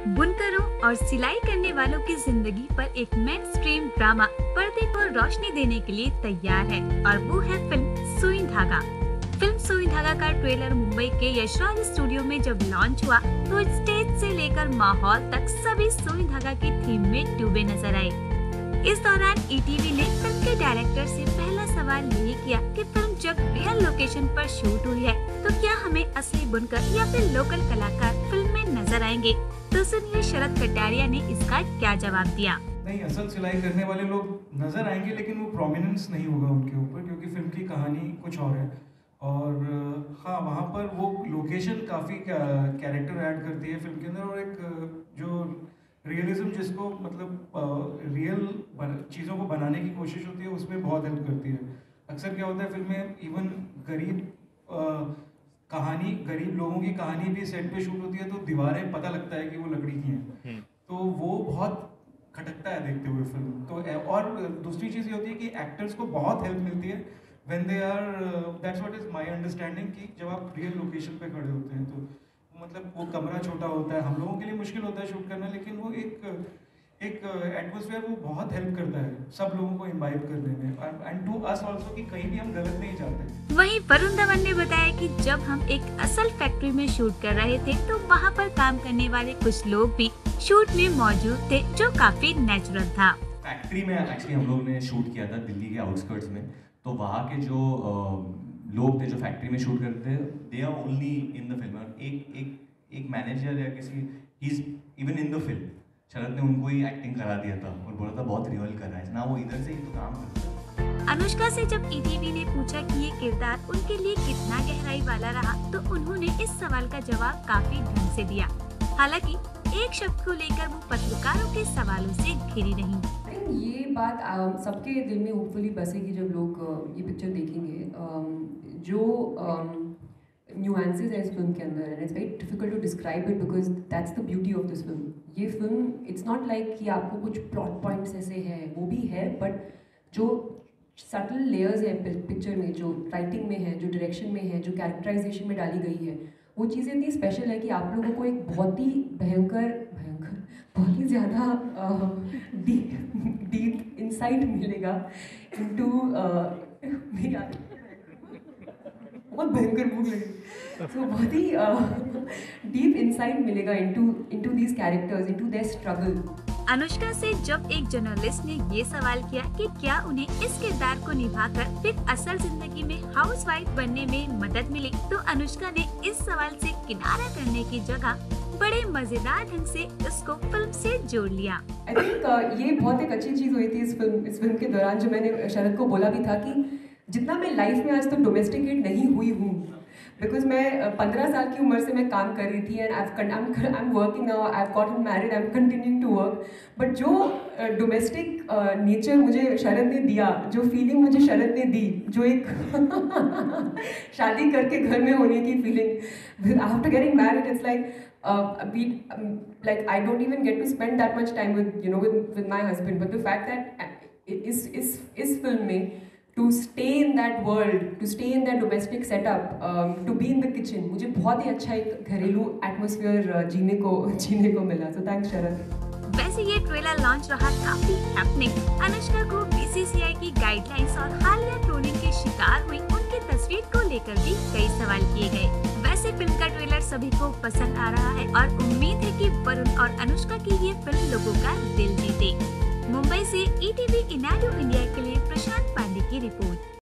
बुनकरों और सिलाई करने वालों की जिंदगी पर एक मेन स्ट्रीम ड्रामा पर्दे को रोशनी देने के लिए तैयार है और वो है फिल्म सुई धागा। फिल्म सुई धागा का ट्रेलर मुंबई के यशराज स्टूडियो में जब लॉन्च हुआ तो स्टेज से लेकर माहौल तक सभी सुई धागा की थीम में डूबे नजर आए। इस दौरान ईटीवी ने फिल्म के डायरेक्टर से पहला सवाल यही किया कि फिल्म जब रियल लोकेशन पर शूट हुई है तो क्या हमें असली बुनकर या फिर लोकल कलाकार फिल्म में नजर आएंगे। तो सुनिए शरद कटारिया ने इसका क्या जवाब दिया। नहीं, असल सिलाई करने वाले लोग नजर आएंगे लेकिन वो प्रोमिनेंस नहीं होगा उनके ऊपर, क्योंकि फिल्म की कहानी कुछ और है। और हाँ, वहाँ पर वो लोकेशन काफ़ी कैरेक्टर ऐड करती है फिल्म के अंदर, और एक जो रियलिज्म जिसको मतलब रियल चीज़ों को बनाने की कोशिश होती है उसमें बहुत हेल्प करती है। अक्सर क्या होता है फिल्म में, इवन गरीब लोगों की कहानी भी सेट पे शूट होती है तो दीवारें पता लगता है कि वो लकड़ी की हैं, तो वो बहुत खटकता है देखते हुए फिल्म। तो और दूसरी चीज़ ये होती है कि एक्टर्स को बहुत हेल्प मिलती है when they are, that's what is my understanding, कि जब आप रियल लोकेशन पे खड़े होते हैं तो मतलब वो कमरा छोटा होता है, हम लोगों के लिए मुश्किल होता है शूट करना, लेकिन वो एक एटमॉस्फेयर वो बहुत हेल्प करता है सब लोगों को इम्बाइब करने में, एंड टू अस आल्सो, कि कहीं भी हम गलत नहीं जाते। वहीं वरुण धवन ने बताया कि जब हम एक असल फैक्ट्री में शूट कर रहे थे तो वहाँ पर काम करने वाले कुछ लोग भी शूट में मौजूद थे जो काफी नेचुरल था। फैक्ट्री में एक्चुअली हम लोग ने शूट किया था दिल्ली के आउटस्कर्ट्स में, तो वहाँ के जो लोग थे जो फैक्ट्री में शूट करते थे, they are only in the film. एक मैनेजर या किसी, he is even in the film. Sharad ने उनको ही एक्टिंग करा दिया था और बोला था बहुत रियल कर रहा है ना, वो इधर से ही तो काम करता है। अनुष्का से जब ईटीवी ने पूछा कि ये किरदार उनके लिए कितना गहराई वाला रहा तो उन्होंने इस सवाल का जवाब काफी ढंग से दिया। हालांकि एक शब्द को लेकर वो पत्रकारों के सवालों से घिरी रहीं। ये बात सबके दिल में होपफुली बसेगी जब लोग ये पिक्चर देखेंगे। जो न्यूएंसेस है इस फिल्म के अंदर, and it's very difficult to describe it because that's the beauty of this film. ये फिल्म इट्स नॉट लाइक कि आपको कुछ प्लॉट पॉइंट्स ऐसे हैं, वो भी है, बट जो सटल लेयर्स है पिक्चर में, जो राइटिंग में है, जो डायरेक्शन में है, जो कैरेक्टराइजेशन में डाली गई है, वो चीज़ें इतनी स्पेशल है कि आप लोगों को एक बहुत ही बहुत ही ज़्यादा डीप इंसाइट मिलेगा इनटू बहुत भयंकर भूख लगी, तो बहुत ही डीप इंसाइट मिलेगा into these characters, into their struggle. Anushka से जब एक जर्नलिस्ट ने ये सवाल किया कि क्या उन्हें इस किरदार को निभाकर फिर असल जिंदगी में हाउसवाइफ बनने में मदद मिली, तो अनुष्का ने इस सवाल से किनारा करने की जगह बड़े मजेदार ढंग से उसको फिल्म से जोड़ लिया। आई थिंक ये बहुत एक अच्छी चीज़ हुई थी इस फिल्म के दौरान, जो मैंने शरद को बोला भी था कि जितना मैं लाइफ में आज तक डोमेस्टिकेट नहीं हुई हूँ, बिकॉज मैं 15 साल की उम्र से मैं काम कर रही थी, and I am working now, I have gotten married, I am continuing to work, but जो डोमेस्टिक नेचर मुझे शरद ने दिया, जो फीलिंग मुझे शरद ने दी, जो एक शादी करके घर में होने की feeling after getting married, it's like I don't even get to spend that much time with my husband, but the fact that is film में to stay in that world, to stay in that domestic setup, to be in the kitchen, मुझे बहुत ही अच्छा एक घरेलू atmosphere जीने को मिला। So thanks शरद। वैसे ये ट्रेलर लॉन्च रहा काफी हैपनिंग। अनुष्का को बीसीसीआई की गाइडलाइंस और हालिया ट्रोलिंग के शिकार हुई उनकी तस्वीर को लेकर भी कई सवाल किए गए। वैसे फिल्म का ट्रेलर सभी को पसंद आ रहा है और उम्मीद है कि वरुण और अनुष्का की ये फिल्म लोगों का दिल जीते। मुंबई से ईटीवी इनाडू इंडिया